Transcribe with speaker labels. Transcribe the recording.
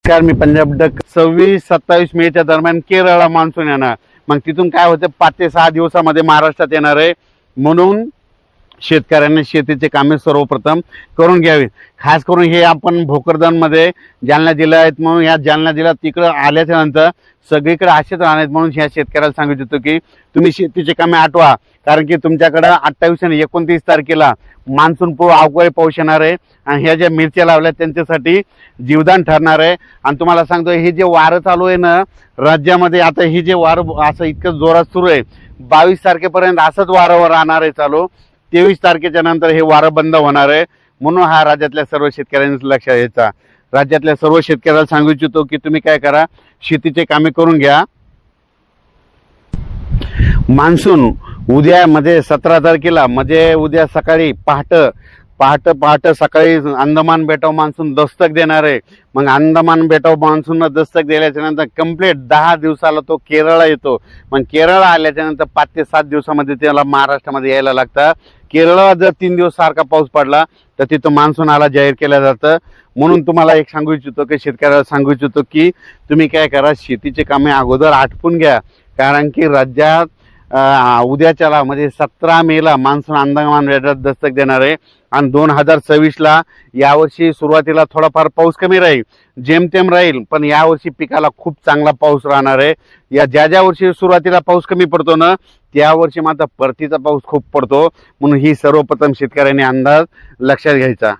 Speaker 1: चार मी पंजाब डक 26-27 मेच्या दरम्यान केरळला मान्सून येणार. मग तिथून काय होतं 5 ते 6 दिवसामध्ये महाराष्ट्रात येणार आहे. म्हणून शेतकऱ्यांनी शेतीचे कामे सर्वप्रथम करून घ्यावी. खास करून हे आपण भोकरदनमध्ये जालना जिल्हा आहेत म्हणून या जालना जिल्ह्यात तिकडं आल्याच्या नंतर सगळीकडे असेच राहणार म्हणून ह्या शेतकऱ्याला सांगू इच्छितो की तुम्ही शेतीचे कामे आठवा. कारण की तुमच्याकडं 28 आणि 29 तारखेला मान्सून अवकाळी पाऊस येणार आहे आणि ह्या ज्या मिरच्या लावल्या त्यांच्यासाठी जीवदान ठरणार आहे. आणि तुम्हाला सांगतो हे जे वारं चालू आहे ना राज्यामध्ये, आता हे जे वारं असं इतकं जोरात सुरू आहे 22 तारखेपर्यंत असंच वारं राहणार आहे चालू. 23 तारखेच्या नंतर हे वारं बंद होणार आहे. म्हणून हा राज्यातल्या सर्व शेतकऱ्यांनी लक्षात घ्यायचा. राज्यातल्या सर्व शेतकऱ्याला सांगू इच्छितो की तुम्ही काय करा, शेतीचे कामे करून घ्या. मान्सून उद्या म्हणजे 17 तारखेला म्हणजे उद्या सकाळी पहाटे सकाळी अंदमान बेटाव मान्सून दस्तक देणार आहे. मग अंदमान बेटाव मान्सून दस्तक दिल्याच्या नंतर कंप्लीट 10 दिवसाला तो केरळला येतो. मग केरळला आल्याच्या नंतर 5 ते 7 दिवसामध्ये त्याला महाराष्ट्रामध्ये यायला लागतं. केरळला जर 3 दिवस सारखा पाऊस पडला तर तिथं मान्सून आला जाहीर केलं जातं. म्हणून तुम्हाला एक सांगू इच्छितो की शेतकऱ्याला सांगू इच्छितो की तुम्ही काय करा, शेतीचे कामे अगोदर आटपून घ्या. कारण की राज्यात उद्याच्याला म्हणजे 17 मेला मान्सून अंदमान बेटात दस्तक देणार आहे. आणि 2026ला यावर्षी सुरुवातीला थोडाफार पाऊस कमी राहील, जेमतेम राहील, पण यावर्षी पिकाला खूप चांगला पाऊस राहणार आहे. ज्या वर्षी सुरुवातीला पाऊस कमी पडतो ना त्या वर्षी मात्र परतीचा पाऊस खूप पडतो. म्हणून ही सर्वप्रथम शेतकऱ्यांनी अंदाज लक्षात घ्यायचा.